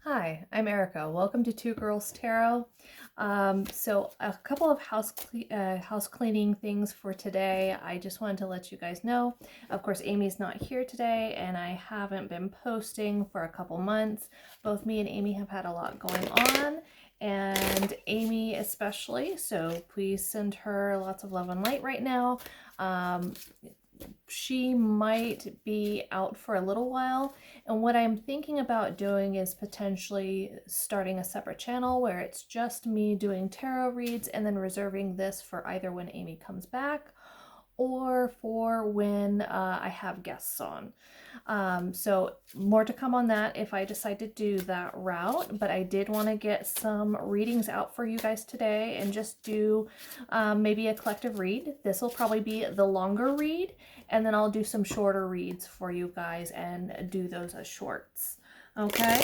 Hi, I'm Erica. Welcome to Two Girls Tarot. So a couple of house cleaning things for today. I just wanted to let you guys know. Of course, Amy's not here today, and I haven't been posting for a couple months. Both me and Amy have had a lot going on, and Amy especially. So please send her lots of love and light right now. She might be out for a little while, and what I'm thinking about doing is potentially starting a separate channel where it's just me doing tarot reads and then reserving this for either when Amy comes back or for when I have guests on. So more to come on that if I decide to do that route, but I did want to get some readings out for you guys today and just do maybe a collective read. This will probably be the longer read, and then I'll do some shorter reads for you guys and do those as shorts. Okay,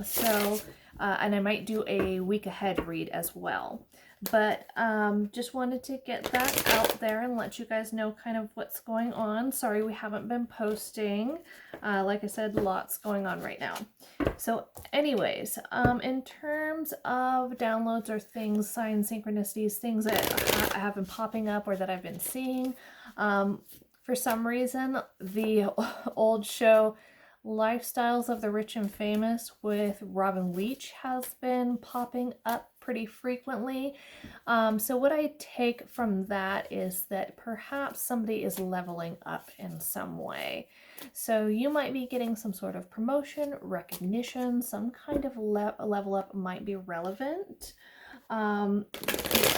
so and I might do a week ahead read as well. But just wanted to get that out there and let you guys know kind of what's going on. Sorry we haven't been posting. Like I said, lots going on right now. So anyways, in terms of downloads or things, signs, synchronicities, things that have been popping up or that I've been seeing, for some reason, the old show Lifestyles of the Rich and Famous with Robin Leach has been popping up pretty frequently. So what I take from that is that perhaps somebody is leveling up in some way. So you might be getting some sort of promotion, recognition, some kind of level up might be relevant. You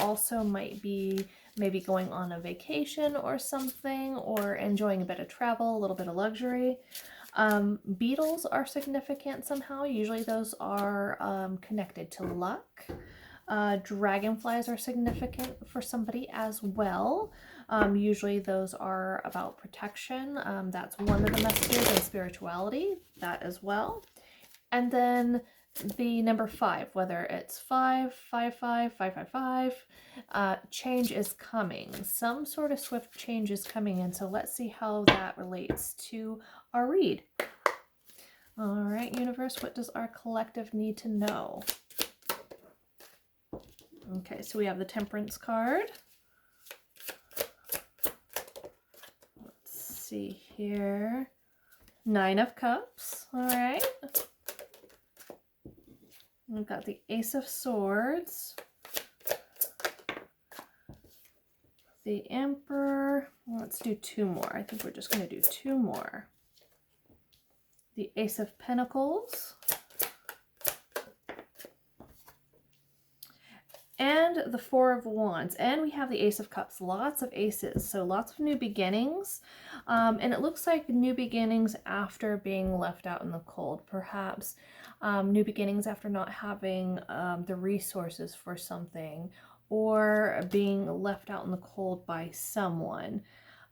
also might be maybe going on a vacation or something, or enjoying a bit of travel, a little bit of luxury. Beetles are significant somehow. Usually those are connected to luck. Dragonflies are significant for somebody as well. Usually those are about protection. That's one of the messages, and spirituality, that as well. And then the number 5, whether it's 555, 555, change is coming. Some sort of swift change is coming in. So let's see how that relates to our read. All right, universe, what does our collective need to know? Okay, so we have the Temperance card. Let's see here. 9 of Cups. All right. We've got the Ace of Swords. The Emperor. Let's do 2 more. I think we're just going to do 2 more. The Ace of Pentacles. And the 4 of Wands. And we have the Ace of Cups. Lots of aces. So lots of new beginnings. And it looks like new beginnings after being left out in the cold. Perhaps new beginnings after not having the resources for something, or being left out in the cold by someone.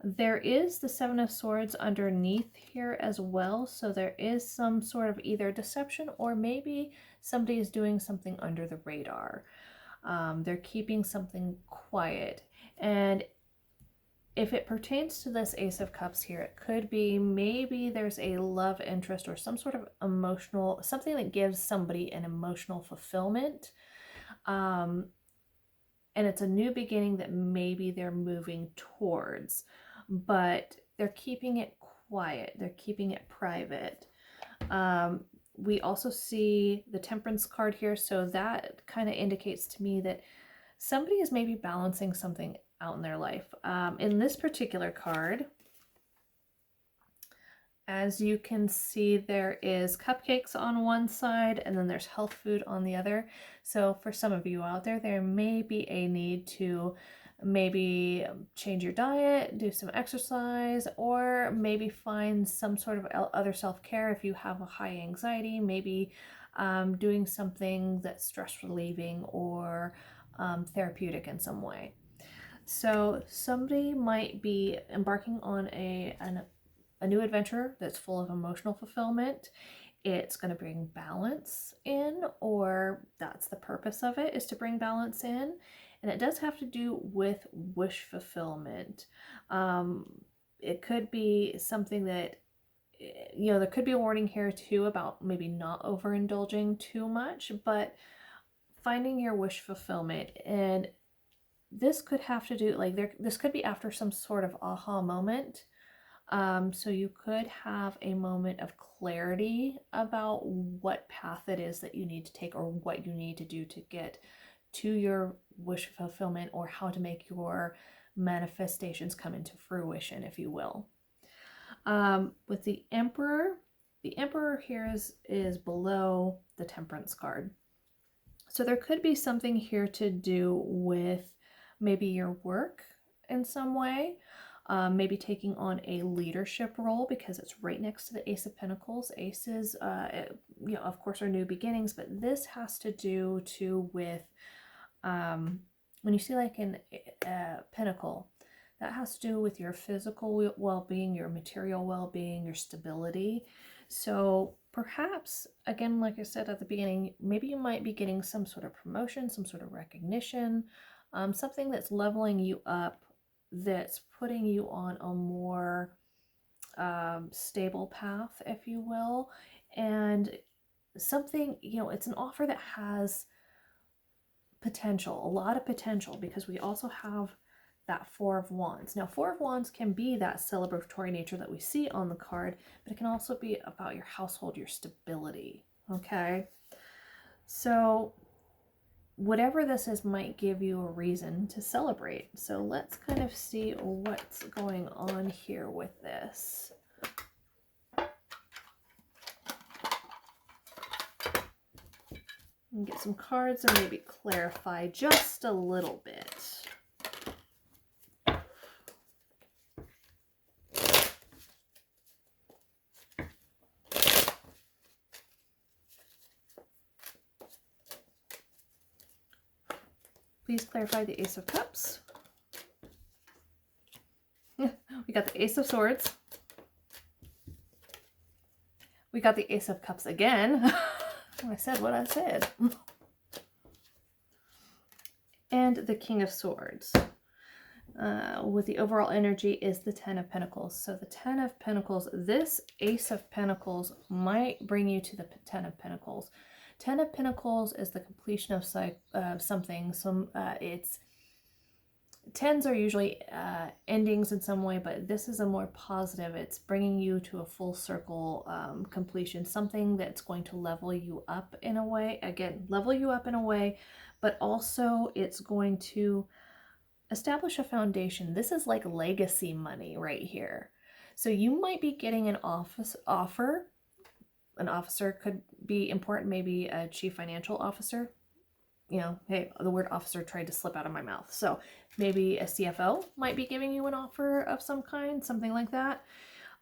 There is the 7 of Swords underneath here as well. So there is some sort of either deception, or maybe somebody is doing something under the radar. They're keeping something quiet. And if it pertains to this Ace of Cups here, it could be maybe there's a love interest or some sort of emotional, something that gives somebody an emotional fulfillment. And it's a new beginning that maybe they're moving towards, but they're keeping it quiet. They're keeping it private. We also see the Temperance card here, so that kind of indicates to me that somebody is maybe balancing something out in their life. In this particular card, as you can see, there is cupcakes on one side and then there's health food on the other. So for some of you out there, there may be a need to maybe change your diet, do some exercise, or maybe find some sort of other self-care if you have a high anxiety, maybe doing something that's stress relieving or therapeutic in some way. So somebody might be embarking on a new adventure that's full of emotional fulfillment. It's going to bring balance in, or that's the purpose of it, is to bring balance in. And it does have to do with wish fulfillment. It could be something that you know, there could be a warning here too about maybe not overindulging too much, but finding your wish fulfillment. And this could have to do, like, this could be after some sort of aha moment. So you could have a moment of clarity about what path it is that you need to take or what you need to do to get to your wish fulfillment, or how to make your manifestations come into fruition, if you will. With the Emperor here is below the Temperance card. So there could be something here to do with maybe your work in some way, maybe taking on a leadership role, because it's right next to the Ace of Pentacles. Aces, you know, of course, are new beginnings, but this has to do too with when you see like an pentacle, that has to do with your physical well-being, your material well-being, your stability. So perhaps, again, like I said at the beginning, maybe you might be getting some sort of promotion, some sort of recognition, something that's leveling you up, that's putting you on a more stable path, if you will. And something, you know, it's an offer that has potential, a lot of potential, because we also have that Four of Wands. Now, Four of Wands can be that celebratory nature that we see on the card, but it can also be about your household, your stability, okay? So whatever this is might give you a reason to celebrate. So let's kind of see what's going on here with this. And get some cards and maybe clarify just a little bit. Please clarify the Ace of Cups. We got the Ace of Swords. We got the Ace of Cups again. I said what I said. And the King of Swords. With the overall energy is the Ten of Pentacles. So the Ten of Pentacles, this Ace of Pentacles might bring you to the Ten of Pentacles. Ten of Pentacles is the completion of something. It's tens are usually endings in some way, but this is a more positive. It's bringing you to a full circle completion, something that's going to level you up in a way. Again, level you up in a way, but also it's going to establish a foundation. This is like legacy money right here. So you might be getting an offer. An officer could be important, maybe a chief financial officer. You know, hey, the word officer tried to slip out of my mouth. So maybe a CFO might be giving you an offer of some kind, something like that.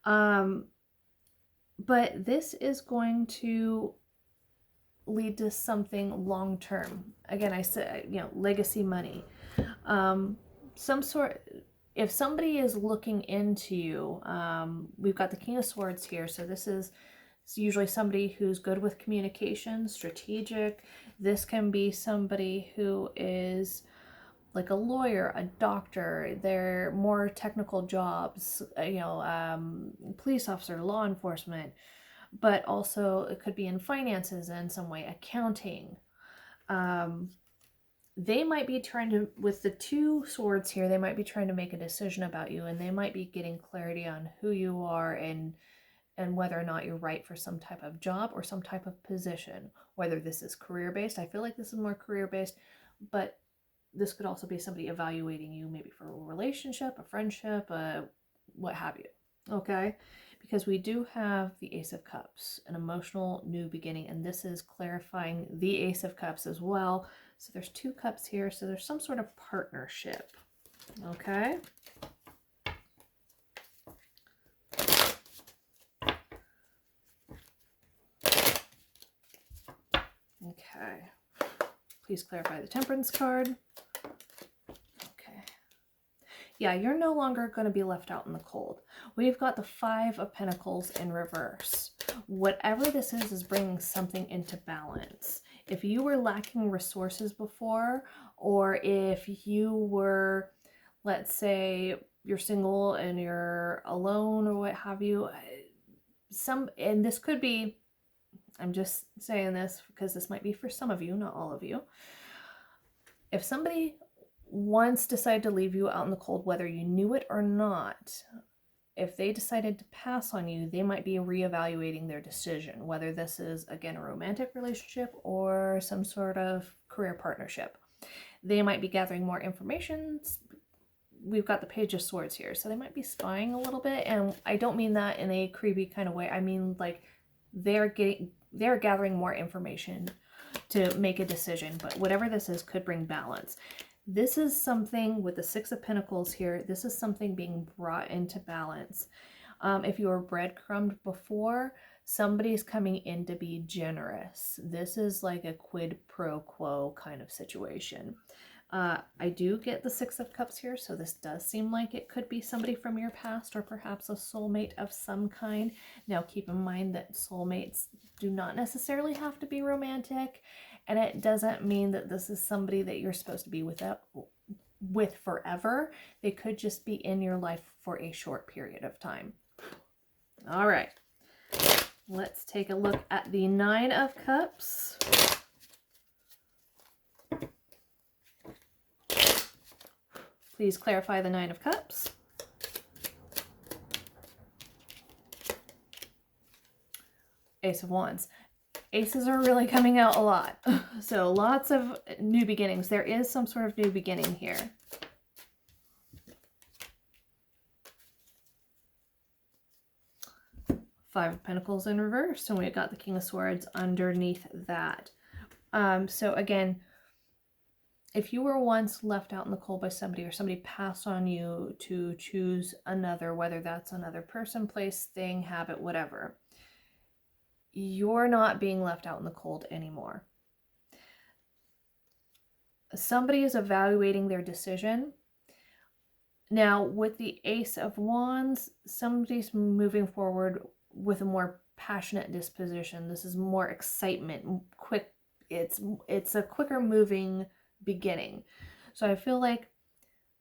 But this is going to lead to something long term. Again, I said, you know, legacy money. Some sort, if somebody is looking into you, we've got the King of Swords here. So this is usually somebody who's good with communication, strategic. This can be somebody who is like a lawyer, a doctor. They're more technical jobs, you know, police officer, law enforcement, but also it could be in finances in some way, accounting. They might be trying to, with the two swords here, they might be trying to make a decision about you, and they might be getting clarity on who you are and whether or not you're right for some type of job or some type of position, whether this is career-based. I feel like this is more career-based, but this could also be somebody evaluating you maybe for a relationship, a friendship, what have you, okay? Because we do have the Ace of Cups, an emotional new beginning, and this is clarifying the Ace of Cups as well. So there's two cups here, so there's some sort of partnership, okay? Okay, please clarify the Temperance card. Okay. Yeah, you're no longer going to be left out in the cold. We've got the Five of Pentacles in reverse. Whatever this is bringing something into balance. If you were lacking resources before, or if you were, let's say, you're single and you're alone or what have you, and this could be, I'm just saying this because this might be for some of you, not all of you. If somebody once decided to leave you out in the cold, whether you knew it or not, if they decided to pass on you, they might be reevaluating their decision, whether this is, again, a romantic relationship or some sort of career partnership. They might be gathering more information. We've got the Page of Swords here, so they might be spying a little bit, and I don't mean that in a creepy kind of way. I mean, like, they're gathering more information to make a decision, but whatever this is could bring balance. This is something with the Six of Pentacles here. This is something being brought into balance. If you were breadcrumbed before, somebody's coming in to be generous. This is like a quid pro quo kind of situation. I do get the Six of Cups here, so this does seem like it could be somebody from your past or perhaps a soulmate of some kind. Now, keep in mind that soulmates do not necessarily have to be romantic, and it doesn't mean that this is somebody that you're supposed to be with forever. They could just be in your life for a short period of time. All right, let's take a look at the Nine of Cups. Please clarify the Nine of Cups. Ace of Wands. Aces are really coming out a lot. So lots of new beginnings. There is some sort of new beginning here. Five of Pentacles in reverse, and we've got the King of Swords underneath that. So again, if you were once left out in the cold by somebody, or somebody passed on you to choose another, whether that's another person, place, thing, habit, whatever, you're not being left out in the cold anymore. Somebody is evaluating their decision. Now, with the Ace of Wands, somebody's moving forward with a more passionate disposition. This is more excitement, quick. It's a quicker moving beginning. So I feel like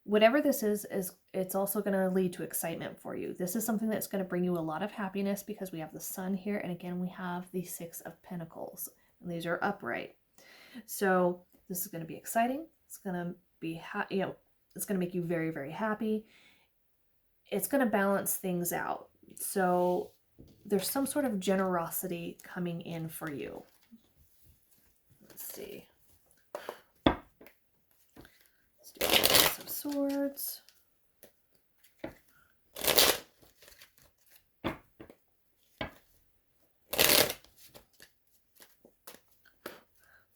whatever this is it's also going to lead to excitement for you. This is something that's going to bring you a lot of happiness because we have the Sun here, and again we have the Six of Pentacles, and these are upright. So this is going to be exciting. It's going to be it's going to make you very, very happy. It's going to balance things out. So there's some sort of generosity coming in for you. Let's see. Let's do the Ace of Swords.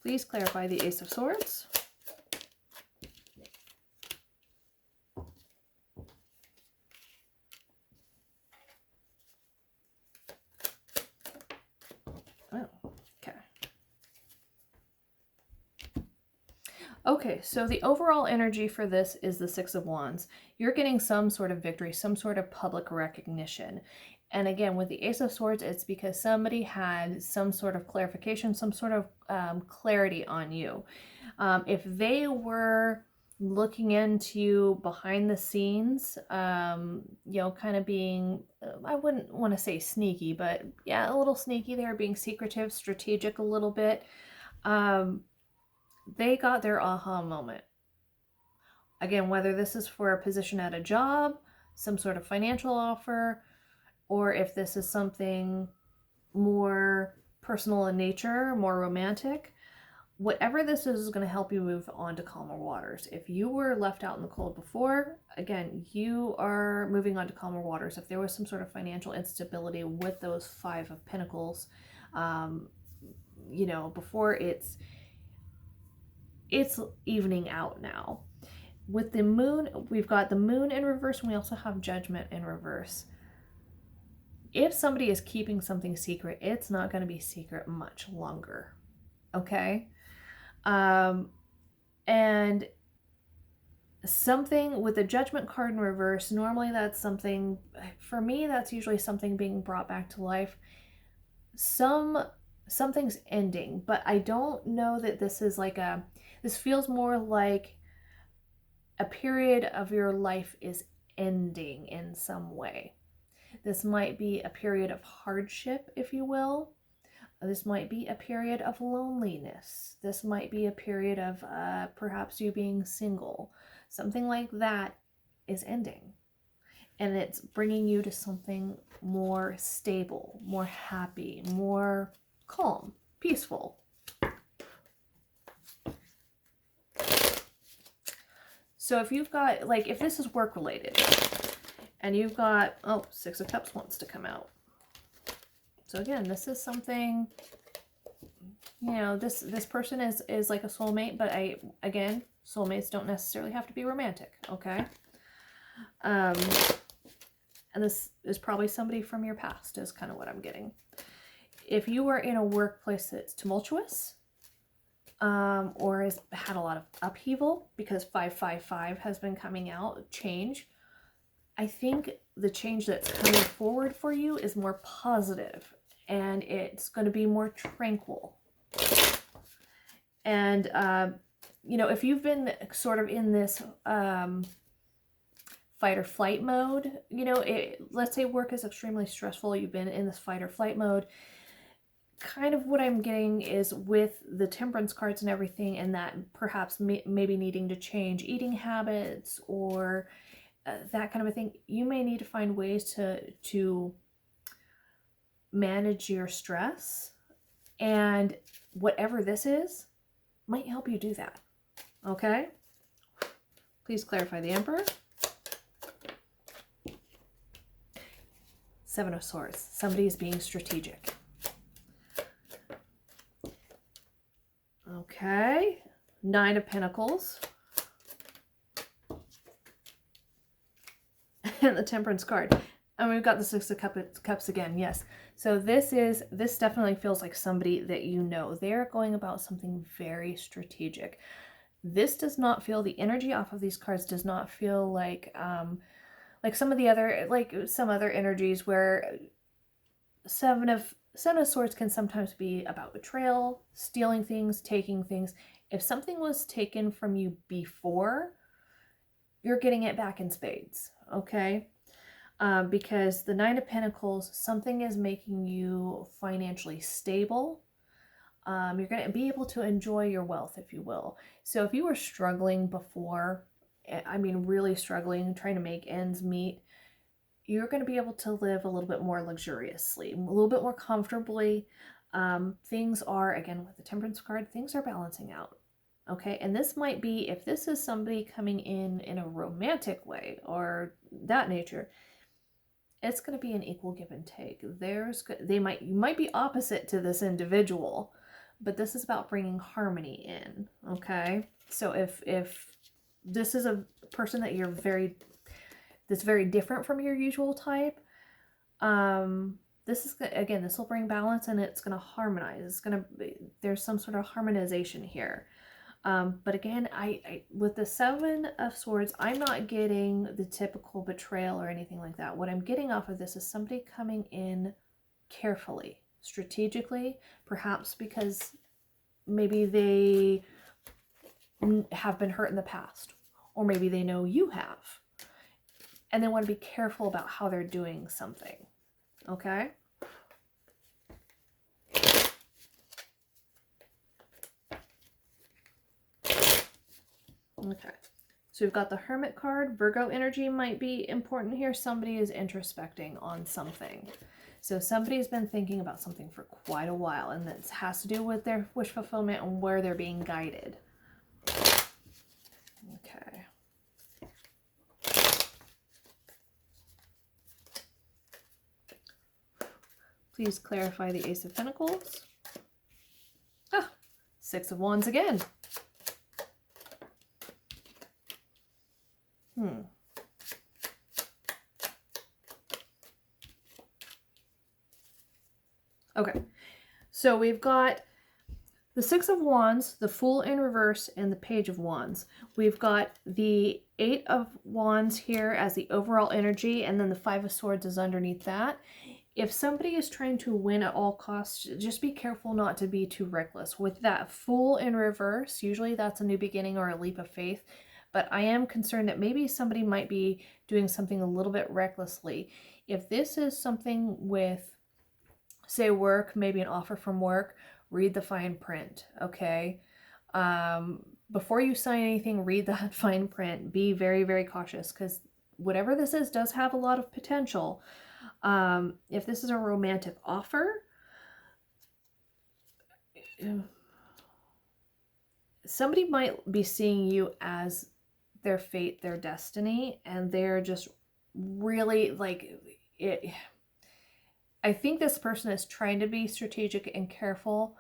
Please clarify the Ace of Swords. Okay, so the overall energy for this is the Six of Wands. You're getting some sort of victory, some sort of public recognition. And again, with the Ace of Swords, it's because somebody had some sort of clarification, some sort of clarity on you. If they were looking into you behind the scenes, you know, kind of being, I wouldn't want to say sneaky, but yeah, a little sneaky. They were being secretive, strategic a little bit. They got their aha moment. Again, whether this is for a position at a job, some sort of financial offer, or if this is something more personal in nature, more romantic, whatever this is going to help you move on to calmer waters. If you were left out in the cold before, again, you are moving on to calmer waters. If there was some sort of financial instability with those Five of Pentacles, you know, before, it's evening out now. With the Moon, we've got the Moon in reverse, and we also have Judgment in reverse. If somebody is keeping something secret, it's not going to be secret much longer. Okay? And something with the Judgment card in reverse, normally that's something, for me, that's usually something being brought back to life. Something's ending, but I don't know that this is like this feels more like a period of your life is ending in some way. This might be a period of hardship, if you will. This might be a period of loneliness. This might be a period of perhaps you being single. Something like that is ending. And it's bringing you to something more stable, more happy, more calm, peaceful. So if you've got, like, if this is work related and you've got, oh, Six of Cups wants to come out. So again, this is something, you know, this person is like a soulmate, but again, soulmates don't necessarily have to be romantic, okay? And this is probably somebody from your past is kind of what I'm getting. If you are in a workplace that's tumultuous, or has had a lot of upheaval, because 555 has been coming out, change, I think the change that's coming forward for you is more positive, and it's going to be more tranquil. And, you know, if you've been sort of in this fight or flight mode, you know, let's say work is extremely stressful, you've been in this fight or flight mode, kind of what I'm getting is with the temperance cards and everything, and that perhaps maybe needing to change eating habits or that kind of a thing, you may need to find ways to manage your stress, and whatever this is might help you do that. Okay? Please clarify the Emperor. Seven of Swords. Somebody is being strategic. Okay. Nine of Pentacles. And the Temperance card. And we've got the Six of Cups again. Yes. So this definitely feels like somebody that you know. They're going about something very strategic. This does not feel, the energy off of these cards does not feel like some of the other, like some other energies where Seven of Swords can sometimes be about betrayal, stealing things, taking things. If something was taken from you before, you're getting it back in spades, okay? Because the Nine of Pentacles, something is making you financially stable. You're going to be able to enjoy your wealth, if you will. So if you were struggling before, I mean really struggling, trying to make ends meet, you're going to be able to live a little bit more luxuriously, a little bit more comfortably. Things are, again, with the Temperance card, things are balancing out. Okay, and this might be, if this is somebody coming in a romantic way or that nature, it's going to be an equal give and take. You might be opposite to this individual, but this is about bringing harmony in. Okay, so if this is a person that that's very different from your usual type, this will bring balance, and it's going to harmonize. There's some sort of harmonization here. But again, with the Seven of Swords, I'm not getting the typical betrayal or anything like that. What I'm getting off of this is somebody coming in carefully, strategically, perhaps because maybe they have been hurt in the past, or maybe they know you have, and they want to be careful about how they're doing something. Okay? Okay, so we've got the Hermit card. Virgo energy might be important here. Somebody is introspecting on something. So somebody's been thinking about something for quite a while, and this has to do with their wish fulfillment and where they're being guided. Okay. Please clarify the Ace of Pentacles. Ah, Six of Wands again. Okay, so we've got the Six of Wands, the Fool in reverse, and the Page of Wands. We've got the Eight of Wands here as the overall energy, and then the Five of Swords is underneath that. If somebody is trying to win at all costs, just be careful not to be too reckless. With that Fool in reverse, usually that's a new beginning or a leap of faith. But I am concerned that maybe somebody might be doing something a little bit recklessly. If this is something with, say, work, maybe an offer from work, read the fine print, okay? Before you sign anything, read that fine print. Be very, very cautious, because whatever this is does have a lot of potential. If this is a romantic offer, somebody might be seeing you as their fate, their destiny, and they're just really like it. I think this person is trying to be strategic and careful,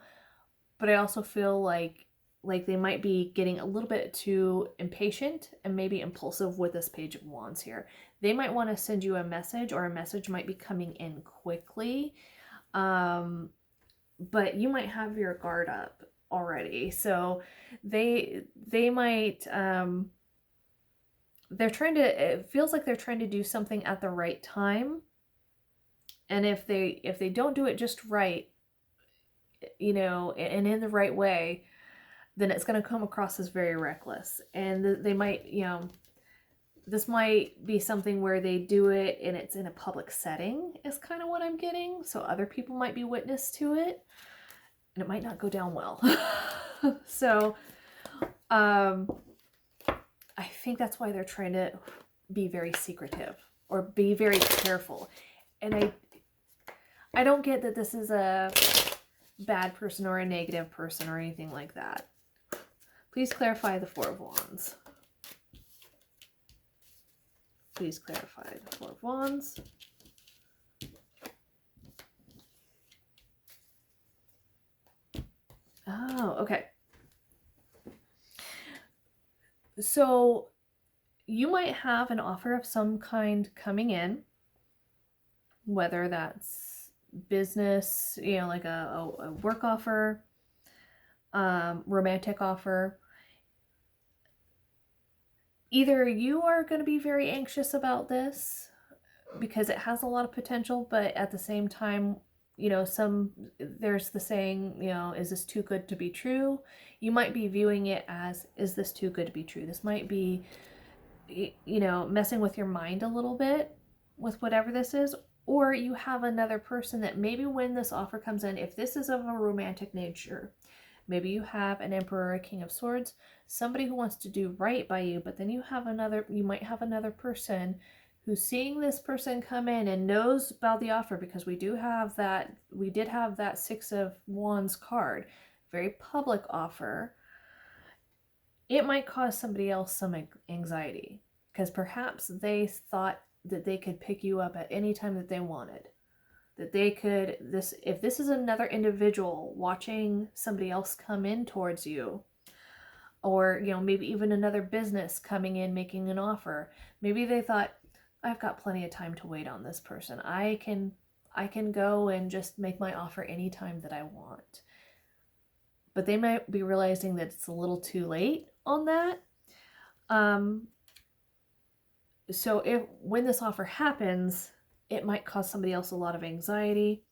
but I also feel like they might be getting a little bit too impatient and maybe impulsive with this Page of Wands here. They might want to send you a message, or a message might be coming in quickly, but you might have your guard up already. So they might they're trying to, it feels like they're trying to do something at the right time, and if they don't do it just right, you know, and in the right way, then it's going to come across as very reckless. And they might, you know, this might be something where they do it and it's in a public setting, is kind of what I'm getting. So other people might be witness to it, and it might not go down well. So I think that's why they're trying to be very secretive or be very careful. And I don't get that this is a bad person or a negative person or anything like that. Please clarify the Four of Wands. Please clarify the Four of Wands. Oh, okay. So you might have an offer of some kind coming in, whether that's business, you know, like a work offer, romantic offer. Either you are going to be very anxious about this because it has a lot of potential, but at the same time, you know, there's the saying, you know, is this too good to be true? You might be viewing it as, is this too good to be true? This might be, you know, messing with your mind a little bit with whatever this is. Or you have another person that maybe when this offer comes in, if this is of a romantic nature, maybe you have an Emperor, a King of Swords, somebody who wants to do right by you, but then you might have another person who's seeing this person come in and knows about the offer, because we did have that Six of Wands card, very public offer. It might cause somebody else some anxiety, because perhaps they thought that they could pick you up at any time that they wanted. That they could, if this is another individual watching somebody else come in towards you, or, you know, maybe even another business coming in making an offer, maybe they thought, I've got plenty of time to wait on this person. I can go and just make my offer anytime that I want. But they might be realizing that it's a little too late on that. So when this offer happens, it might cause somebody else a lot of anxiety.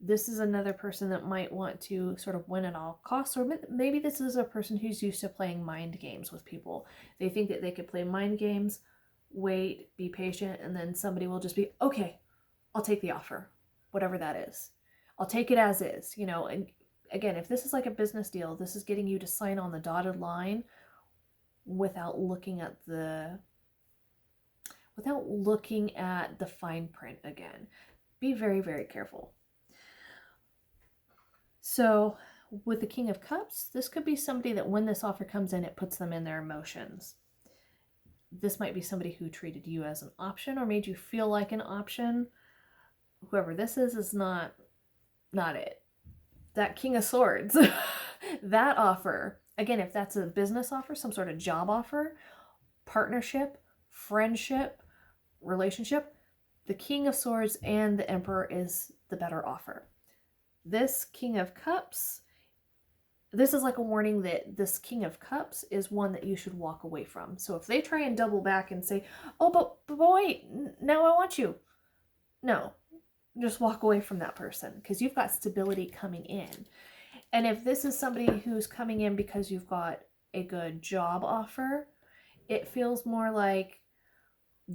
This is another person that might want to sort of win at all costs, or maybe this is a person who's used to playing mind games with people. They think that they could play mind games, wait, be patient, and then somebody will just be, okay, I'll take the offer, whatever that is. I'll take it as is, you know. And again, if this is like a business deal, this is getting you to sign on the dotted line without looking at the fine print again. Be very, very careful. So with the King of Cups, this could be somebody that when this offer comes in, it puts them in their emotions. This might be somebody who treated you as an option or made you feel like an option. Whoever this is not it. That King of Swords, that offer, again, if that's a business offer, some sort of job offer, partnership, friendship, relationship, the King of Swords and the Emperor is the better offer. This King of Cups, this is like a warning that this King of Cups is one that you should walk away from. So if they try and double back and say, oh, but wait, now I want you. No, just walk away from that person, because you've got stability coming in. And if this is somebody who's coming in because you've got a good job offer, it feels more like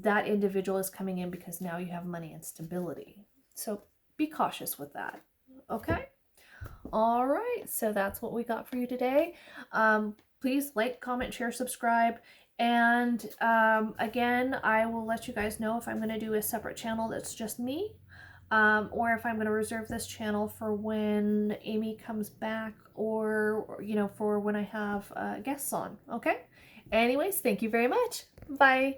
that individual is coming in because now you have money and stability. So be cautious with that. Okay? All right, so that's what we got for you today. Please like, comment, share, subscribe. And again, I will let you guys know if I'm going to do a separate channel that's just me, or if I'm going to reserve this channel for when Amy comes back, or you know, for when I have guests on. Okay? Anyways, thank you very much. Bye.